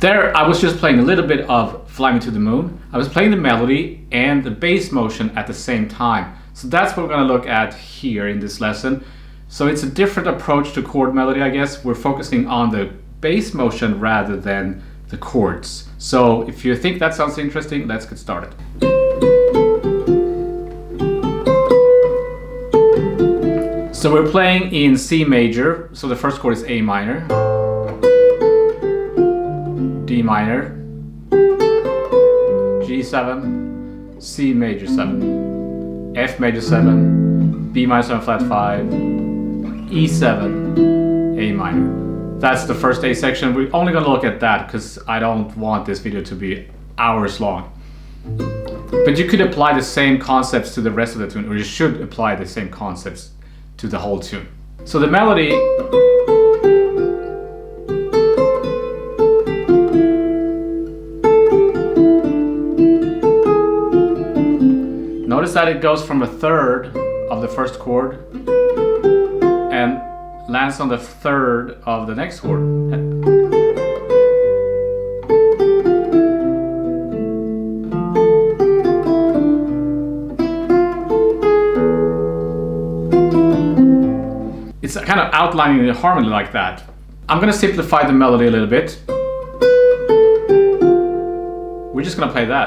There, I was just playing a little bit of Fly Me to the Moon. I was playing the melody and the bass motion at the same time. So that's what we're going to look at here in this lesson. So it's a different approach to chord melody, I guess. We're focusing on the bass motion rather than the chords. So if you think that sounds interesting, let's get started. So we're playing in C major. So the first chord is A minor, D minor, G7, C major 7, F major 7, B minor 7 flat 5, E7, A minor. That's the first A section. We're only going to look at that because I don't want this video to be hours long. But you could apply the same concepts to the rest of the tune, or you should apply the same concepts to the whole tune. So the melody, notice that it goes from a third of the first chord and lands on the third of the next chord. It's kind of outlining the harmony like that. I'm going to simplify the melody a little bit. We're just going to play that.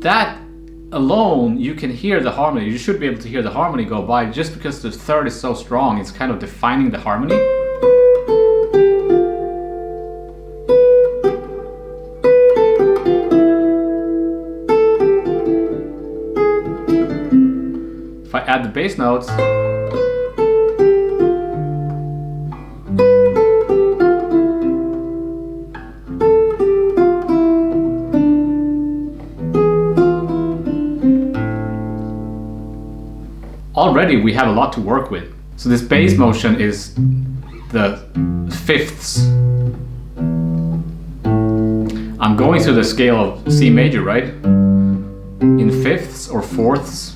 That alone, you can hear the harmony. You should be able to hear the harmony go by just because the third is so strong. It's kind of defining the harmony. If I add the bass notes, already we have a lot to work with. So this bass motion is the fifths. I'm going through the scale of C major, right? In fifths or fourths.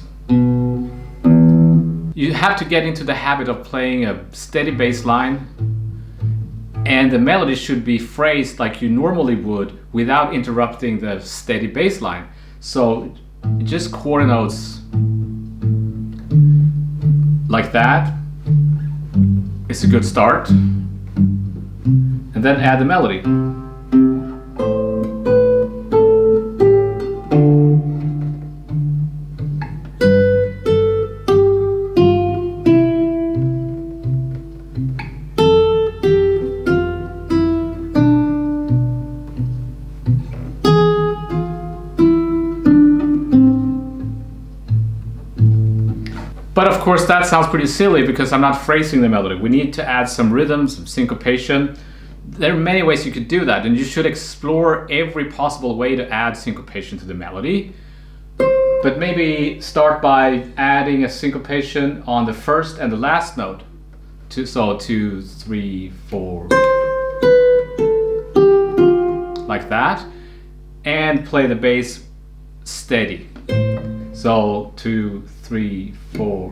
You have to get into the habit of playing a steady bass line, and the melody should be phrased like you normally would without interrupting the steady bass line. So just quarter notes like that is a good start, and then add the melody. But of course that sounds pretty silly because I'm not phrasing the melody. We need to add some rhythm, some syncopation. There are many ways you could do that, and you should explore every possible way to add syncopation to the melody. But maybe start by adding a syncopation on the first and the last note. So 2, 3, 4. Like that. And play the bass steady. So 2, 3, 4.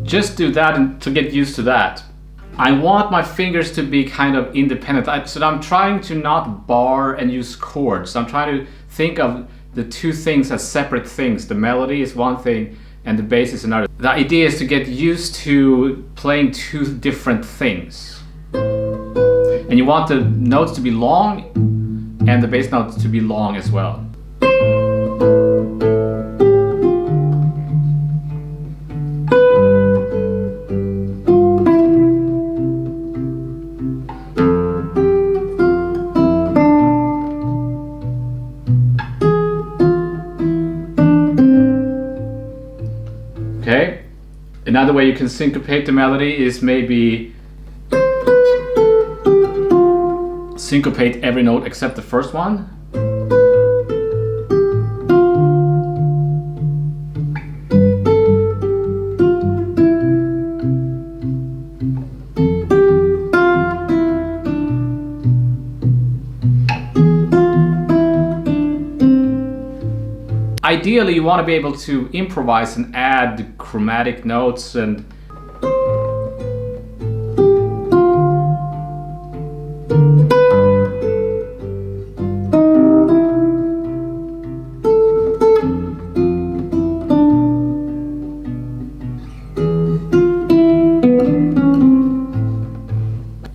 Just do that and to get used to that. I want my fingers to be kind of independent. So I'm trying to not bar and use chords. I'm trying to think of the two things as separate things. The melody is one thing and the bass is another. The idea is to get used to playing two different things. And you want the notes to be long and the bass notes to be long as well. Okay, another way you can syncopate the melody is maybe syncopate every note except the first one. ideally you want to be able to improvise and add chromatic notes and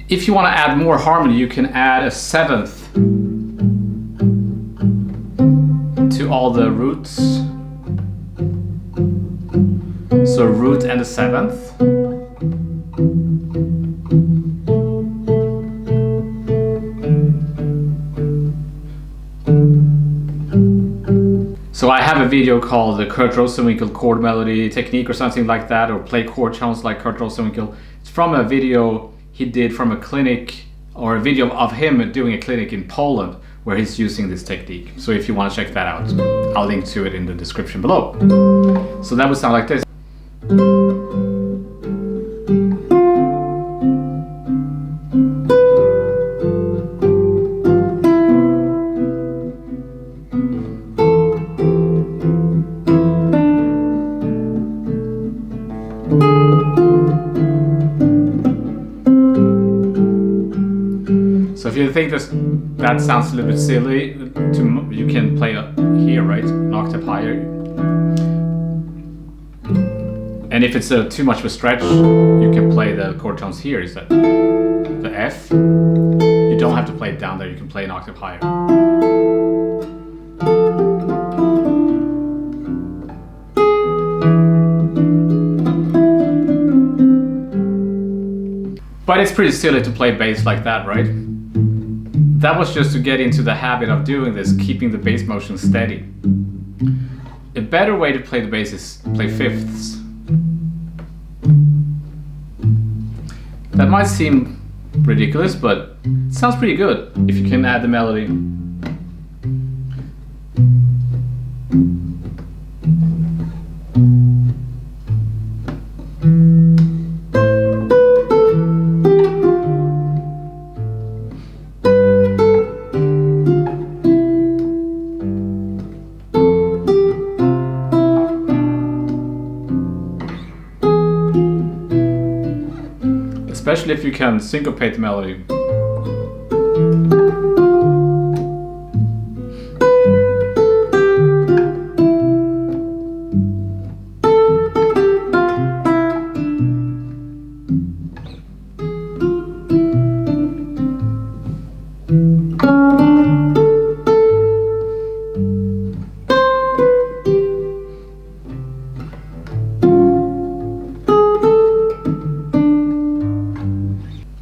if you want to add more harmony, you can add a seventh to all the roots. So root and a seventh. So I have a video called the Kurt Rosenwinkel chord melody technique or something like that, or play chord tones like Kurt Rosenwinkel. It's from a video he did from a clinic, or a video of him doing a clinic in Poland where he's using this technique. So if you want to check that out, I'll link to it in the description below. So that would sound like this. So if you think that sounds a little bit silly, you can play here, right? An octave higher. And if it's too much of a stretch, you can play the chord tones here instead. The F. You don't have to play it down there, you can play an octave higher. But it's pretty silly to play bass like that, right? That was just to get into the habit of doing this, keeping the bass motion steady. A better way to play the bass is play fifths. That might seem ridiculous, but it sounds pretty good if you can add the melody. Especially if you can syncopate the melody.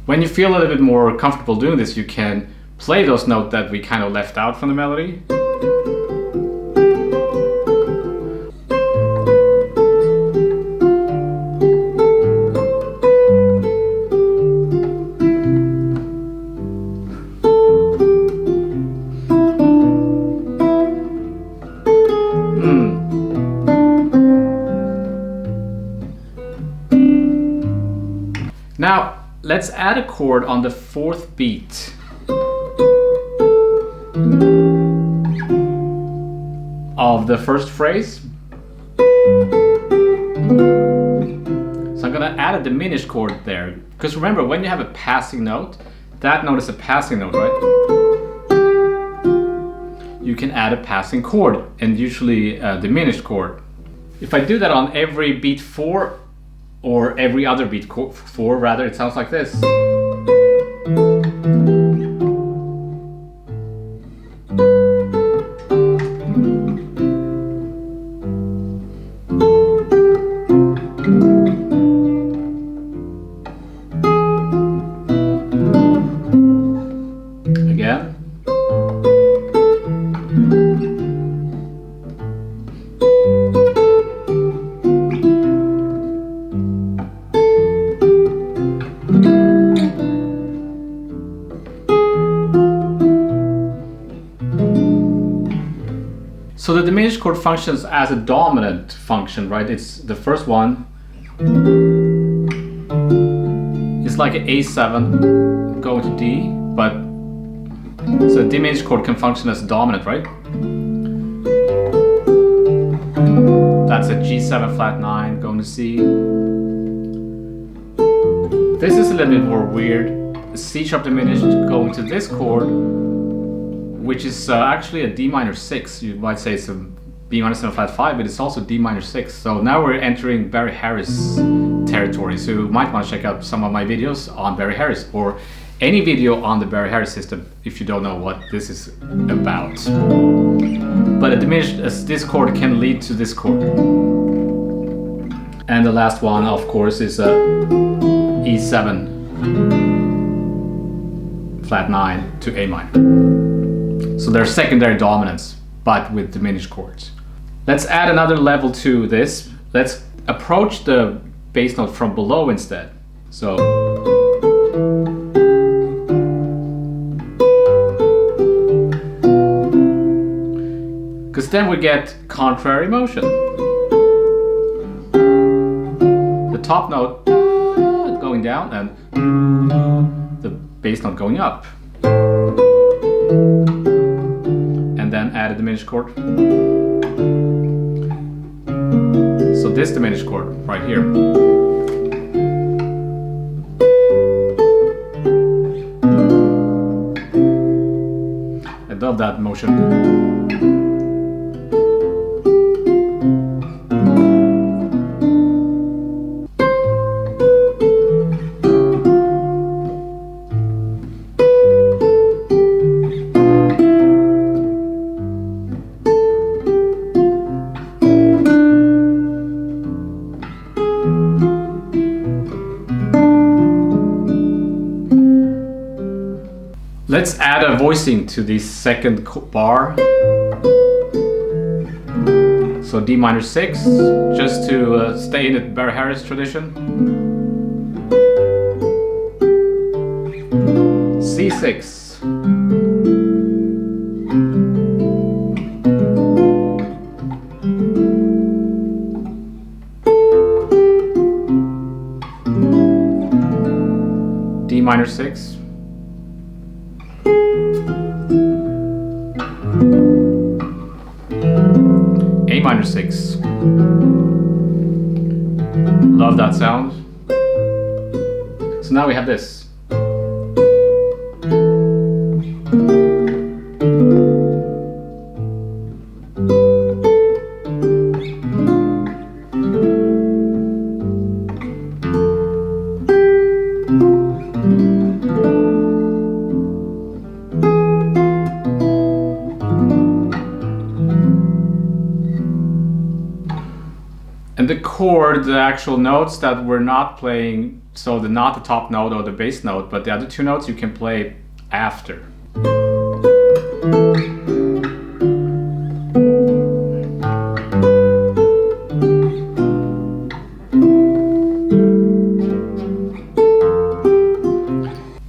When you feel a little bit more comfortable doing this, you can play those notes that we kind of left out from the melody. Now, let's add a chord on the fourth beat. Of the first phrase. So I'm gonna add a diminished chord there. Because remember, when you have a passing note, that note is a passing note, right? You can add a passing chord, and usually a diminished chord. If I do that on every beat 4, or every other beat 4 rather, it sounds like this. Again. So the diminished chord functions as a dominant function, right? It's the first one. It's like an A7 going to D, but so a diminished chord can function as dominant, right? That's a G7 flat 9 going to C. This is a little bit more weird. C sharp diminished going to this chord, which is actually a D minor 6. You might say it's a B minor 7 flat 5, but it's also D minor 6. So now we're entering Barry Harris territory. So you might want to check out some of my videos on Barry Harris, or any video on the Barry Harris system if you don't know what this is about. But a diminished this chord can lead to this chord. And the last one, of course, is a E7 flat 9 to A minor. So they're secondary dominants, but with diminished chords. Let's add another level to this. Let's approach the bass note from below instead. So because then we get contrary motion. The top note going down and the bass note going up. And then add a diminished chord. So this diminished chord right here. I love that motion. Let's add a voicing to the second bar. So D minor 6, just to stay in the Barry Harris tradition. C6. D minor 6. A minor 6. Love that sound. So now we have this. And the chord, the actual notes that we're not playing, so not the top note or the bass note, but the other two notes you can play after.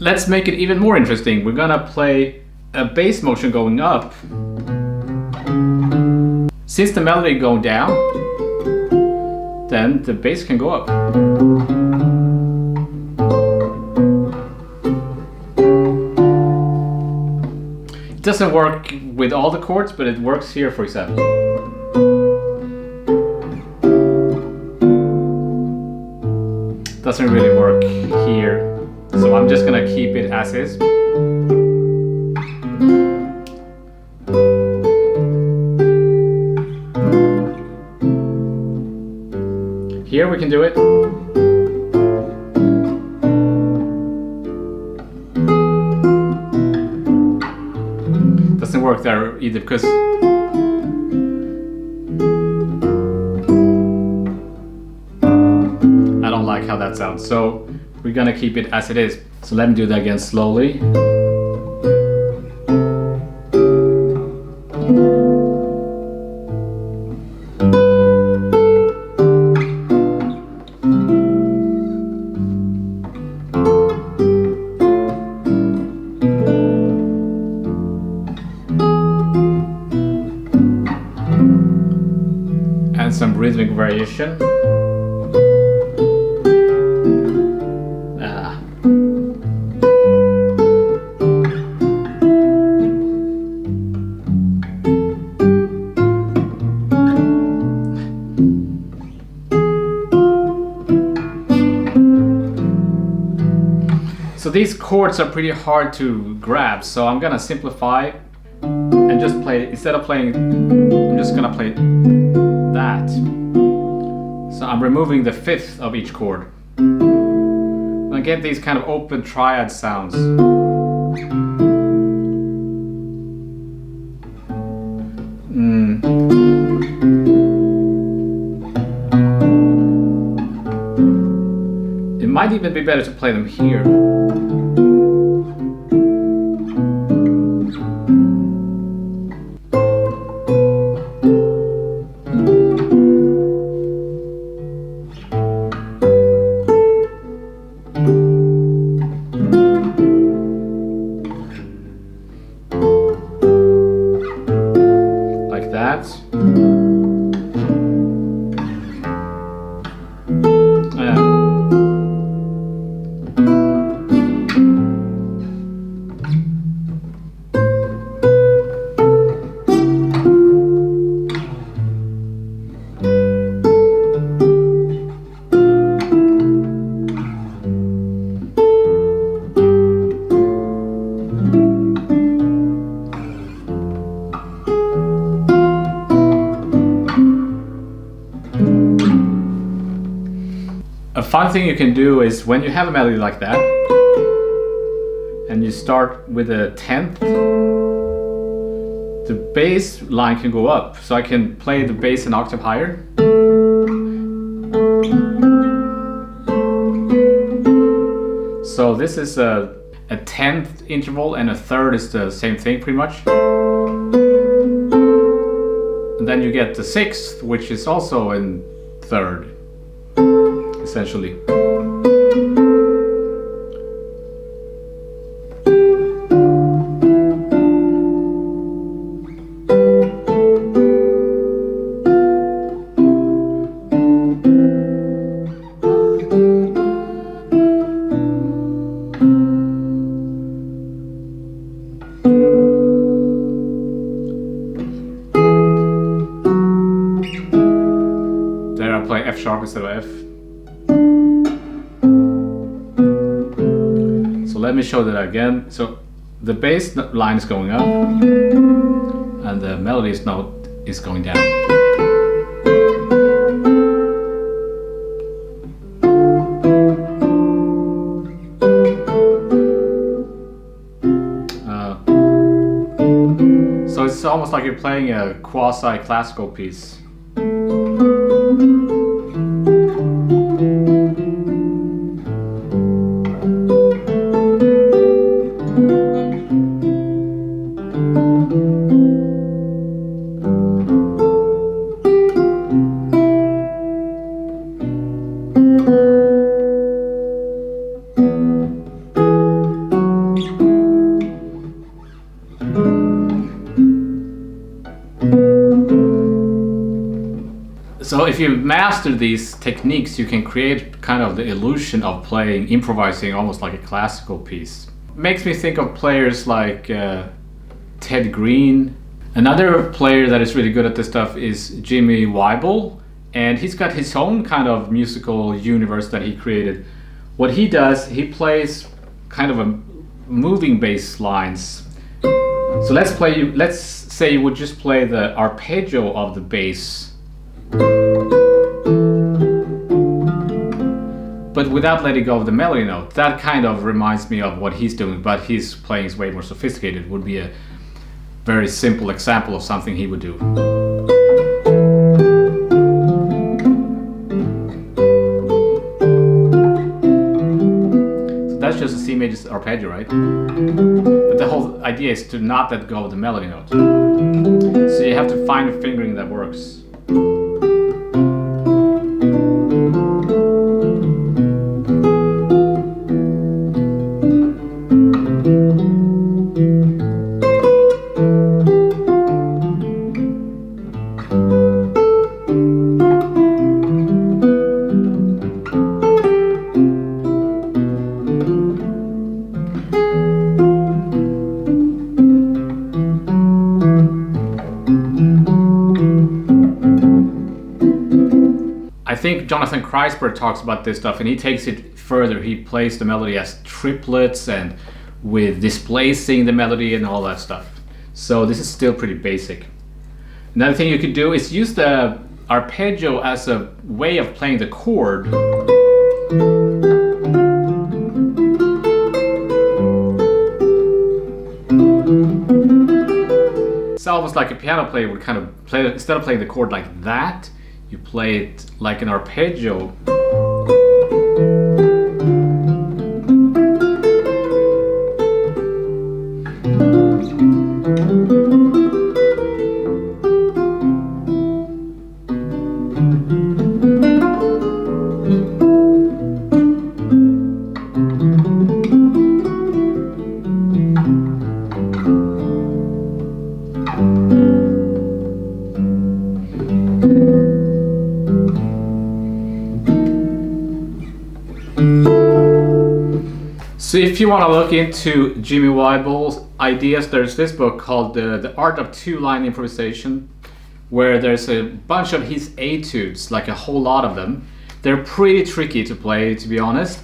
Let's make it even more interesting. We're gonna play a bass motion going up. Since the melody going down, then the bass can go up. It doesn't work with all the chords, but it works here, for example. Doesn't really work here, so I'm just gonna keep it as is. Here we can do it. Doesn't work there either because I don't like how that sounds. So we're gonna keep it as it is. So let me do that again slowly. And some rhythmic variation. these chords are pretty hard to grab, so I'm gonna simplify and just play, instead of playing, I'm just gonna play that. So I'm removing the fifth of each chord. I get these kind of open triad sounds. It might even be better to play them here. Like that. A fun thing you can do is when you have a melody like that and you start with a 10th, the bass line can go up, so I can play the bass an octave higher. So this is a 10th interval and a third is the same thing pretty much. And then you get the 6th, which is also in third, essentially. There I play F sharp instead of F. So let me show that again. So the bass line is going up and the melody note is going down. So it's almost like you're playing a quasi-classical piece. So if you master these techniques, you can create kind of the illusion of playing, improvising almost like a classical piece. Makes me think of players like Ted Green. Another player that is really good at this stuff is Jimmy Wyble, and he's got his own kind of musical universe that he created. What he does, he plays kind of a moving bass lines. So let's say you would just play the arpeggio of the bass, but without letting go of the melody note. That kind of reminds me of what he's doing, but his playing is way more sophisticated. It would be a very simple example of something he would do. So that's just a C major arpeggio, right? But the whole idea is to not let go of the melody note. So you have to find a fingering that works. I think Jonathan Kreisberg talks about this stuff, and he takes it further. He plays the melody as triplets and with displacing the melody and all that stuff. So this is still pretty basic. Another thing you could do is use the arpeggio as a way of playing the chord. It's almost like a piano player would kind of play, instead of playing the chord like that, you play it like an arpeggio. So if you want to look into Jimmy Wyble's ideas, there's this book called The Art of Two-Line Improvisation, where there's a bunch of his etudes, like a whole lot of them. They're pretty tricky to play, to be honest.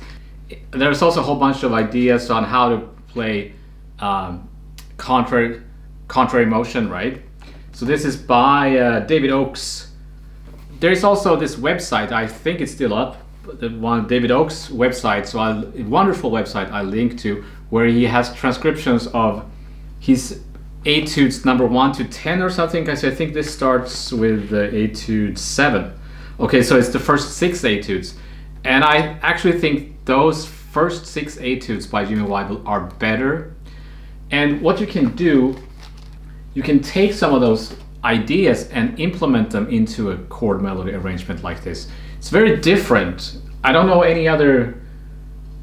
There's also a whole bunch of ideas on how to play contrary motion, right? So this is by David Oakes. There's also this website, I think it's still up, the one David Oakes website, so a wonderful website I link to, where he has transcriptions of his etudes number 1 to 10 or something. I think this starts with etude 7. Okay, so it's the first 6 etudes, and I actually think those first 6 etudes by Jimmy Wyble are better. And what you can do, you can take some of those ideas and implement them into a chord melody arrangement like this. It's very different. I don't know any other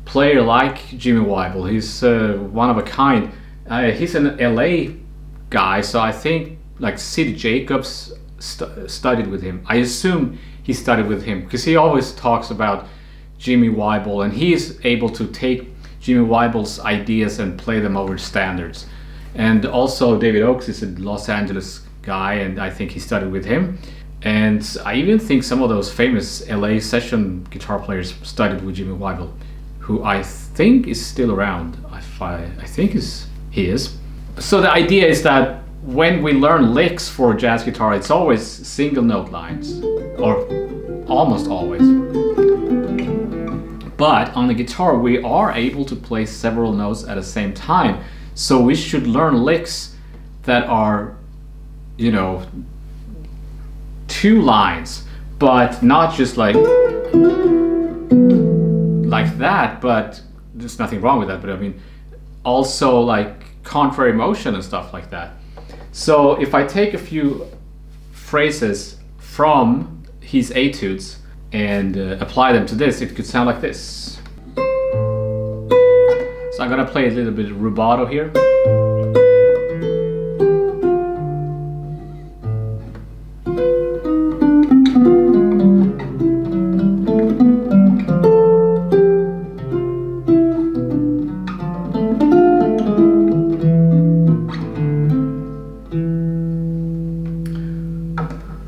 player like Jimmy Wyble. He's one of a kind. He's an LA guy, so I think like Sid Jacobs studied with him. I assume he studied with him because he always talks about Jimmy Wyble, and he is able to take Jimmy Wyble's ideas and play them over standards. And also David Oakes is a Los Angeles guy, and I think he studied with him. And I even think some of those famous LA session guitar players studied with Jimmy Wyble, who I think is still around. I think he is. So the idea is that when we learn licks for jazz guitar, it's always single note lines, or almost always. But on the guitar, we are able to play several notes at the same time. So we should learn licks that are, you know, 2 lines, but not just like that, but there's nothing wrong with that, but I mean also like contrary motion and stuff like that. So if I take a few phrases from his etudes and apply them to this, it could sound like this. So I'm gonna play a little bit of rubato here.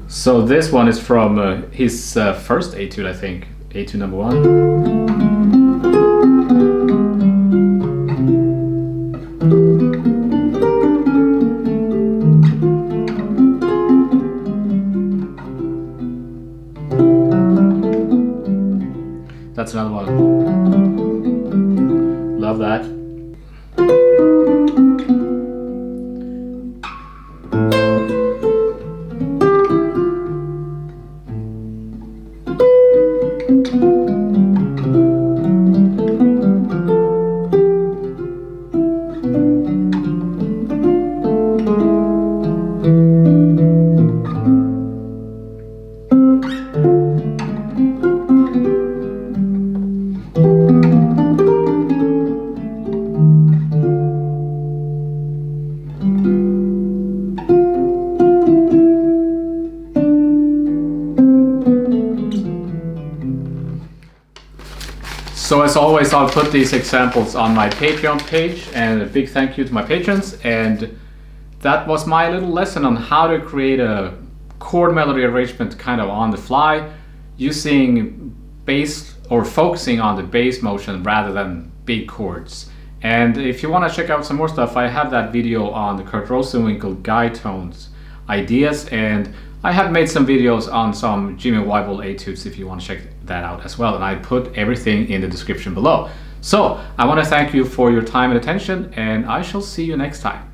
So this one is from his first etude, I think, etude number 1. That's another one. Love that. So as always, I'll put these examples on my Patreon page, and a big thank you to my patrons. And that was my little lesson on how to create a chord melody arrangement kind of on the fly using bass or focusing on the bass motion rather than big chords. And if you want to check out some more stuff, I have that video on the Kurt Rosenwinkel guide tones ideas, and I have made some videos on some Jimmy Wyble Etudes if you want to check that out as well, and I put everything in the description below. So I want to thank you for your time and attention, and I shall see you next time.